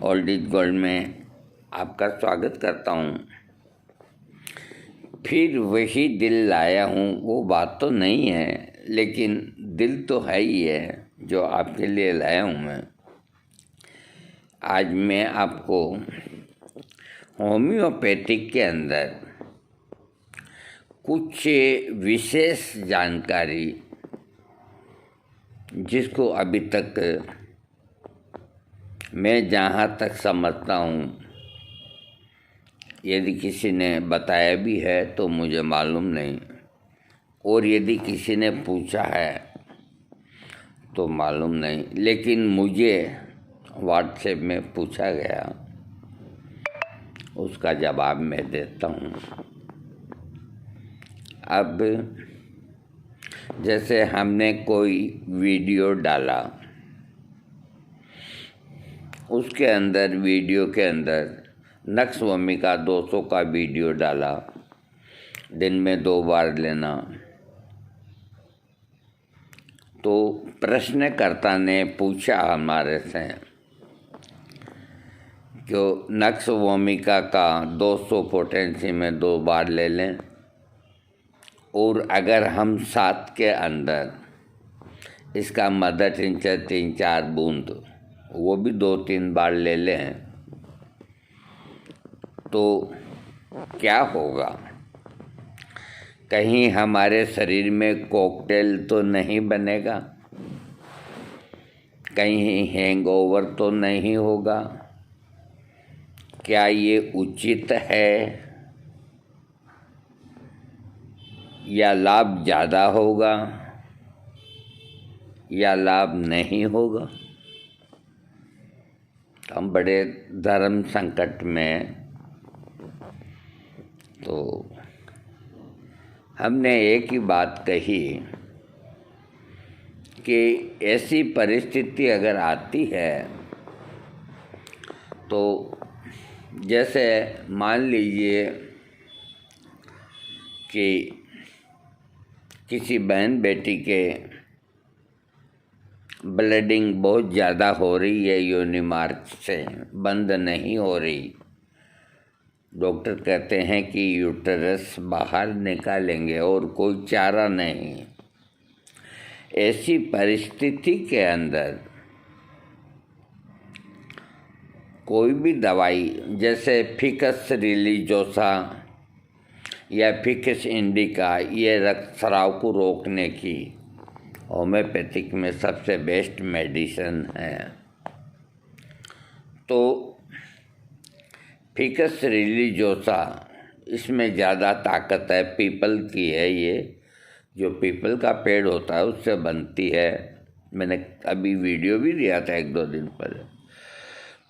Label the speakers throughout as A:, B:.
A: Old is gold में आपका स्वागत करता हूँ। फिर वही दिल लाया हूँ, वो बात तो नहीं है, लेकिन दिल तो है ही है जो आपके लिए लाया हूँ मैं। आज मैं आपको होम्योपैथिक के अंदर कुछ विशेष जानकारी, जिसको अभी तक मैं जहाँ तक समझता हूँ, यदि किसी ने बताया भी है तो मुझे मालूम नहीं, और यदि किसी ने पूछा है तो मालूम नहीं, लेकिन मुझे व्हाट्सएप में पूछा गया, उसका जवाब मैं देता हूँ। अब जैसे हमने कोई वीडियो डाला, उसके अंदर वीडियो के अंदर नक्सवमी का 200 का वीडियो डाला, दिन में 2 बार लेना, तो प्रश्नकर्ता ने पूछा हमारे से कि नक्सवमिका का 200 पोटेंसी में 2 बार ले लें, और अगर हम 7 के अंदर इसका मदर टिंचर 3-4 बूंद वो भी 2-3 बार ले लें तो क्या होगा? कहीं हमारे शरीर में कॉकटेल तो नहीं बनेगा? कहीं हैंगओवर तो नहीं होगा? क्या ये उचित है या लाभ ज़्यादा होगा या लाभ नहीं होगा? हम बड़े धर्म संकट में, तो हमने एक ही बात कही कि ऐसी परिस्थिति अगर आती है तो जैसे मान लीजिए कि किसी बहन बेटी के ब्लीडिंग बहुत ज़्यादा हो रही है, योनि मार्ग से बंद नहीं हो रही, डॉक्टर कहते हैं कि यूटरस बाहर निकालेंगे और कोई चारा नहीं। ऐसी परिस्थिति के अंदर कोई भी दवाई, जैसे फिकस रिलीजोसा या फिकस इंडिका, ये रक्तस्राव को रोकने की होम्योपैथिक में सबसे बेस्ट मेडिसिन है। तो फिकस रिलीजोसा, इसमें ज़्यादा ताकत है, पीपल की है, ये जो पीपल का पेड़ होता है उससे बनती है। मैंने अभी वीडियो भी दिया था 1-2 दिन पहले।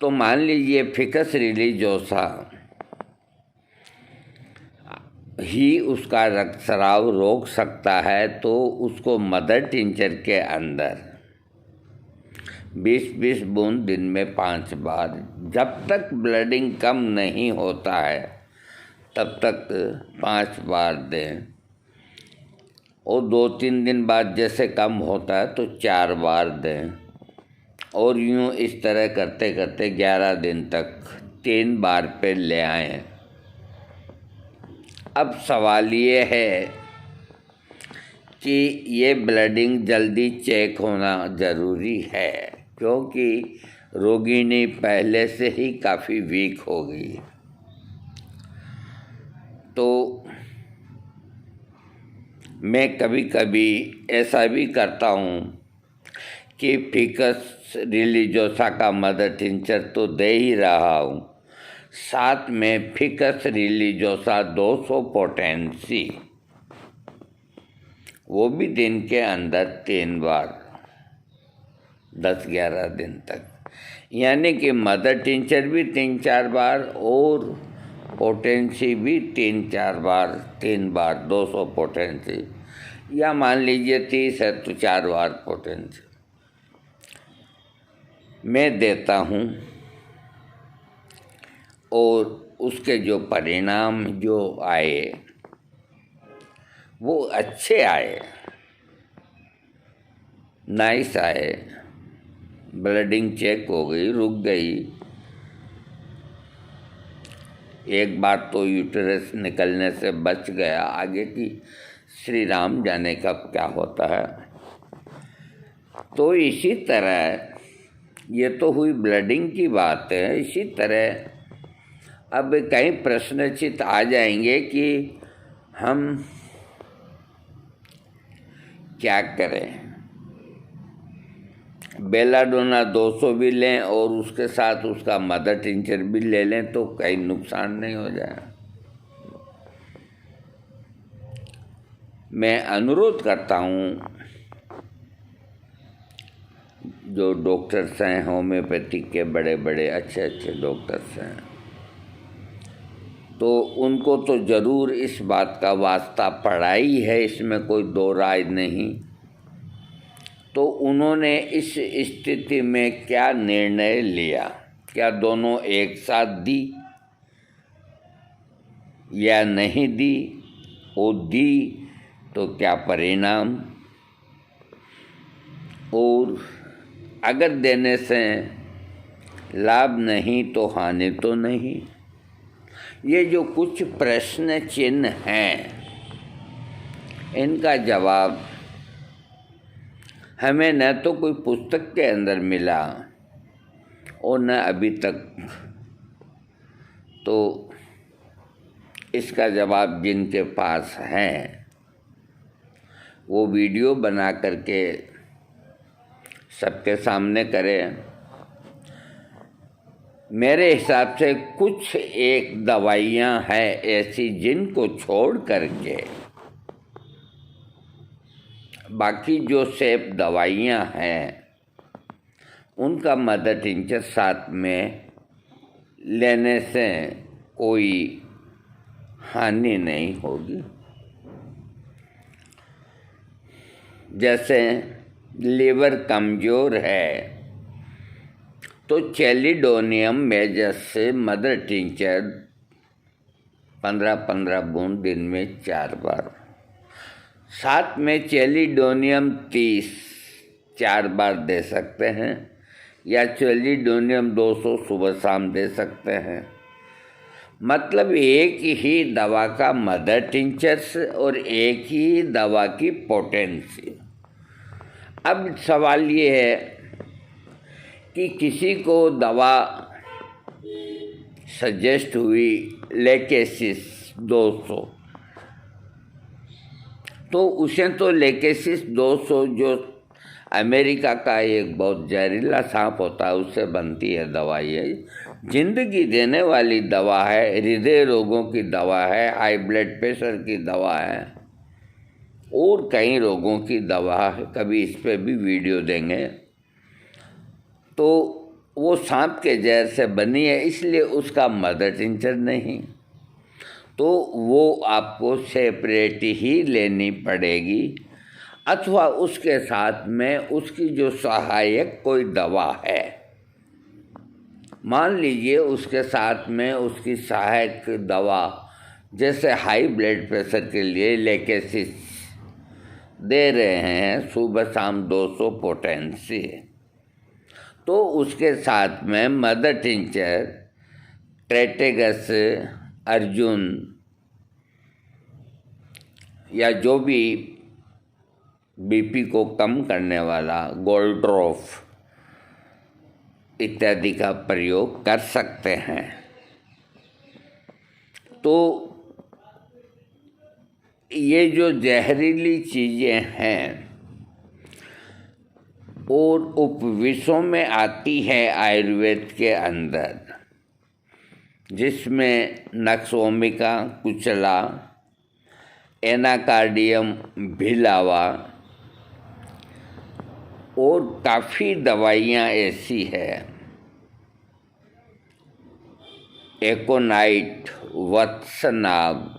A: तो मान लीजिए फिकस रिलीजोसा ही उसका रक्तस्राव रोक सकता है, तो उसको मदर टिंचर के अंदर 20-20 बूंद दिन में 5 बार, जब तक ब्लीडिंग कम नहीं होता है तब तक 5 बार दें, और 2-3 दिन बाद जैसे कम होता है तो 4 बार दें, और यूँ इस तरह करते करते 11 दिन तक 3 बार पे ले आएं। अब सवाल ये है कि ये ब्लीडिंग जल्दी चेक होना ज़रूरी है, क्योंकि रोगिणी पहले से ही काफ़ी वीक हो गई। तो मैं कभी कभी ऐसा भी करता हूँ कि फिकस रिलीजोसा का मदर टिंचर तो दे ही रहा हूँ, साथ में फिकस रिलीजोसा 200 पोटेंसी, वो भी दिन के अंदर 3 बार 10-11 दिन तक, यानी कि मदर टिंचर भी 3-4 बार और पोटेंसी भी 3-4 बार, 3 बार 200 पोटेंसी, या मान लीजिए 30 है तो 4 बार पोटेंसी मैं देता हूँ। और उसके जो परिणाम जो आए वो अच्छे आए, नाइस आए, ब्लीडिंग चेक हो गई, रुक गई, एक बार तो यूटेरस निकलने से बच गया, आगे की श्री राम जाने कब क्या होता है। तो इसी तरह ये तो हुई ब्लडिंग की बात है। इसी तरह अब कई प्रश्नचित आ जाएंगे कि हम क्या करें। बेलाडोना 200 भी लें और उसके साथ उसका मदर टिंचर भी ले लें तो कहीं नुकसान नहीं हो जाए। मैं अनुरोध करता हूँ जो डॉक्टर्स हैं, होम्योपैथिक के बड़े बड़े अच्छे डॉक्टर्स हैं, तो उनको तो ज़रूर इस बात का वास्ता पड़ा ही है, इसमें कोई दो राय नहीं। तो उन्होंने इस स्थिति में क्या निर्णय लिया, क्या दोनों एक साथ दी या नहीं दी, वो दी तो क्या परिणाम, और अगर देने से लाभ नहीं तो हानि तो नहीं। ये जो कुछ प्रश्न चिन्ह हैं, इनका जवाब हमें न तो कोई पुस्तक के अंदर मिला और न अभी तक तो इसका जवाब जिनके पास है वो वीडियो बना करके सबके सामने करें। मेरे हिसाब से कुछ एक दवाइयाँ हैं ऐसी जिनको छोड़ करके बाकी जो सेफ दवाइयाँ हैं उनका मदर टिंचर साथ में लेने से कोई हानि नहीं होगी। जैसे लीवर कमज़ोर है तो चेलिडोनियम मेजस से मदर टिंचर 15-15 बूंद दिन में 4 बार, साथ में चेलिडोनियम 30 4 बार दे सकते हैं, या चेलिडोनियम 200 सुबह शाम दे सकते हैं। मतलब एक ही दवा का मदर टिंचर्स और एक ही दवा की पोटेंसी। अब सवाल ये है कि किसी को दवा सजेस्ट हुई लेकेसिस 200, तो उसे तो लेकेसिस 200 जो अमेरिका का एक बहुत जहरीला सांप होता है उससे बनती है दवाई है, जिंदगी देने वाली दवा है, हृदय रोगों की दवा है, हाई ब्लड प्रेशर की दवा है और कई रोगों की दवा है। कभी इस पे भी वीडियो देंगे। तो वो सांप के जहर से बनी है, इसलिए उसका मदर टिंचर नहीं, तो वो आपको सेपरेट ही लेनी पड़ेगी, अथवा उसके साथ में उसकी जो सहायक कोई दवा है, मान लीजिए उसके साथ में उसकी सहायक दवा जैसे हाई ब्लड प्रेशर के लिए लेकेसिस दे रहे हैं सुबह शाम 200 पोटेंसी, तो उसके साथ में मदर टिंचर, ट्रेटेगस, अर्जुन या जो भी बीपी को कम करने वाला गोल्ड्रोफ इत्यादि का प्रयोग कर सकते हैं। तो ये जो जहरीली चीज़ें हैं और उपविषों में आती है आयुर्वेद के अंदर, जिसमें नक्सोमिका, कुचला, एनाकार्डियम भिलावा और काफ़ी दवाइयाँ ऐसी है, एकोनाइट, वत्सनाग,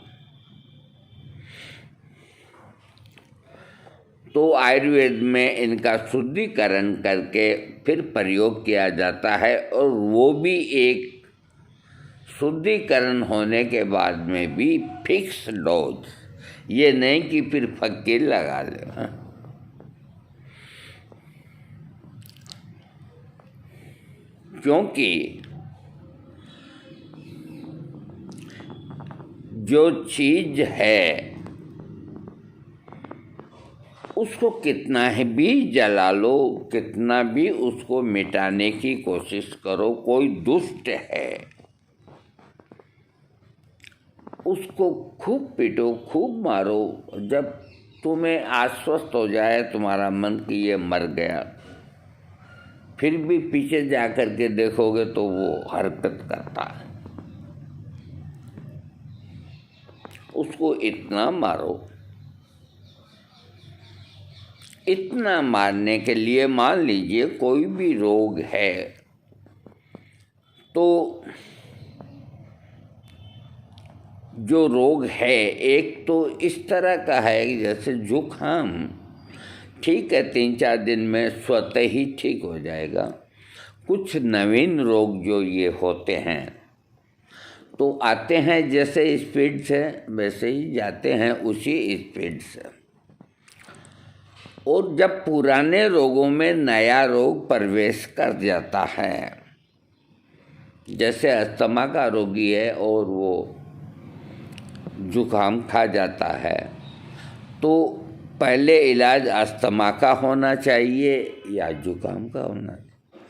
A: तो आयुर्वेद में इनका शुद्धिकरण करके फिर प्रयोग किया जाता है, और वो भी एक शुद्धिकरण होने के बाद में भी फिक्स डोज, ये नहीं कि फिर फकीर लगा ले। क्योंकि जो चीज़ है उसको कितना ही भी जला लो, कितना भी उसको मिटाने की कोशिश करो, कोई दुष्ट है उसको खूब पीटो, खूब मारो, जब तुम्हें आश्वस्त हो जाए तुम्हारा मन कि ये मर गया, फिर भी पीछे जा कर के देखोगे तो वो हरकत करता है, उसको इतना मारो। इतना मारने के लिए, मान लीजिए कोई भी रोग है तो जो रोग है एक तो इस तरह का है कि जैसे जुकाम, ठीक है 3-4 दिन में स्वतः ही ठीक हो जाएगा। कुछ नवीन रोग जो ये होते हैं तो आते हैं जैसे स्पीड से वैसे ही जाते हैं उसी स्पीड से। और जब पुराने रोगों में नया रोग प्रवेश कर जाता है, जैसे अस्थमा का रोगी है और वो जुकाम खा जाता है, तो पहले इलाज अस्थमा का होना चाहिए या जुकाम का होना चाहिए?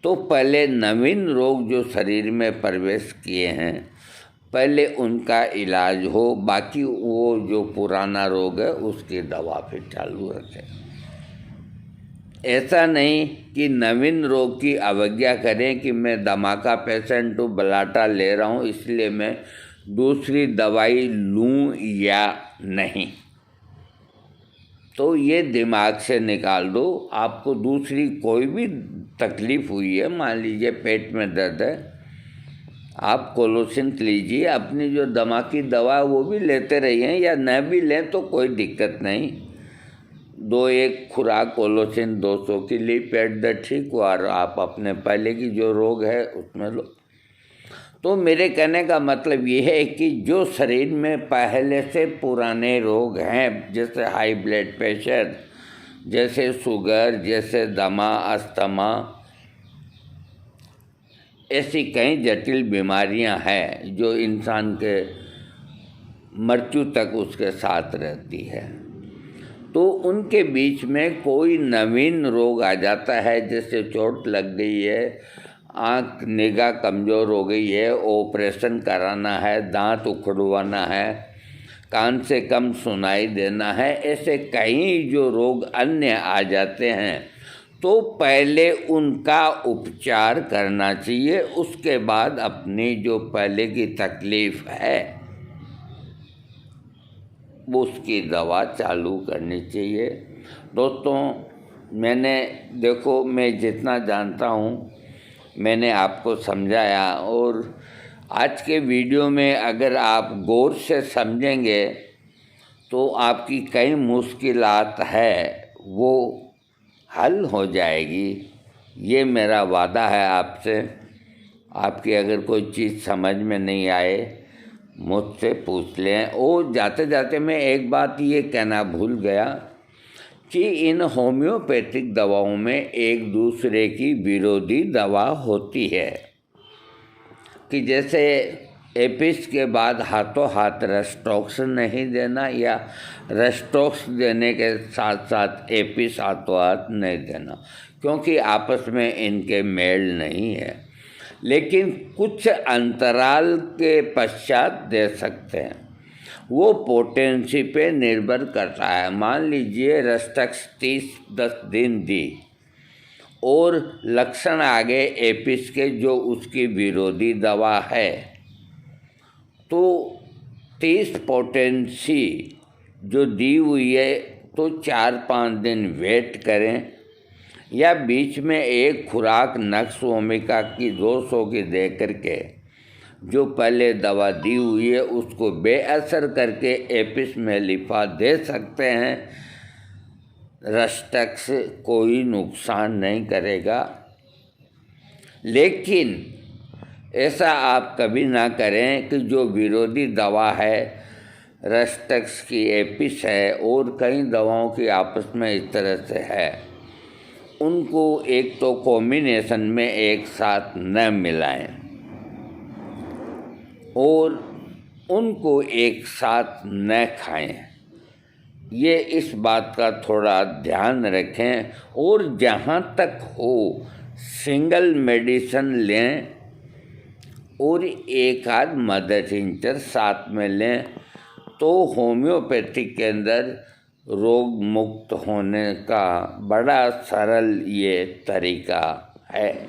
A: तो पहले नवीन रोग जो शरीर में प्रवेश किए हैं पहले उनका इलाज हो, बाकी वो जो पुराना रोग है उसकी दवा फिर चालू रखें। ऐसा नहीं कि नवीन रोग की अवज्ञा करें कि मैं दमा का पेशेंट हूँ, बलाटा ले रहा हूँ इसलिए मैं दूसरी दवाई लूँ या नहीं। तो ये दिमाग से निकाल दो। आपको दूसरी कोई भी तकलीफ़ हुई है, मान लीजिए पेट में दर्द है, आप कोलोसिन लीजिए, अपनी जो दमा की दवा वो भी लेते रहिए या न भी लें तो कोई दिक्कत नहीं। 2-1 खुराक कोलोसिन 200 की ली, पेट दर्द ठीक हुआ और आप अपने पहले की जो रोग है उसमें लो। तो मेरे कहने का मतलब ये है कि जो शरीर में पहले से पुराने रोग हैं, जैसे हाई ब्लड प्रेशर, जैसे शुगर, जैसे दमा, अस्थमा, ऐसी कई जटिल बीमारियां हैं जो इंसान के मृत्यु तक उसके साथ रहती है, तो उनके बीच में कोई नवीन रोग आ जाता है, जैसे चोट लग गई है, आँख निगाह कमज़ोर हो गई है, ऑपरेशन कराना है, दांत उखड़वाना है, कान से कम सुनाई देना है, ऐसे कई जो रोग अन्य आ जाते हैं तो पहले उनका उपचार करना चाहिए। उसके बाद अपनी जो पहले की तकलीफ़ है उसकी दवा चालू करनी चाहिए। दोस्तों, मैंने देखो मैं जितना जानता हूँ मैंने आपको समझाया, और आज के वीडियो में अगर आप गौर से समझेंगे तो आपकी कई मुश्किलात है वो हल हो जाएगी। ये मेरा वादा है आपसे। आपकी अगर कोई चीज़ समझ में नहीं आए मुझसे पूछ लें। और जाते जाते मैं एक बात ये कहना भूल गया कि इन होम्योपैथिक दवाओं में एक दूसरे की विरोधी दवा होती है, कि जैसे एपिस के बाद हाथों हाथ रेस्टॉक्स नहीं देना या रेस्टॉक्स देने के साथ साथ एपिस हाथों हाथ नहीं देना, क्योंकि आपस में इनके मेल नहीं है, लेकिन कुछ अंतराल के पश्चात दे सकते हैं। वो पोटेंसी पे निर्भर करता है। मान लीजिए रेस्टॉक्स 10 दिन दी और लक्षण आ गए एपिस के जो उसकी विरोधी दवा है, तो 30 पोटेंसी जो दी हुई है तो 4-5 दिन वेट करें, या बीच में एक खुराक नक्स ओमिका की 200 की दे करके जो पहले दवा दी हुई है उसको बेअसर करके एपिस में लिफा दे सकते हैं। रेस्टॉक्स कोई नुकसान नहीं करेगा, लेकिन ऐसा आप कभी ना करें कि जो विरोधी दवा है रेस्टॉक्स की एपिस है और कई दवाओं की आपस में इस तरह से है, उनको एक तो कॉम्बिनेशन में एक साथ न मिलाएं। और उनको एक साथ न खाएं। ये इस बात का थोड़ा ध्यान रखें। और जहाँ तक हो सिंगल मेडिसिन लें और एक आध मदर टिंचर साथ में लें, तो होम्योपैथिक के अंदर रोग मुक्त होने का बड़ा सरल ये तरीका है।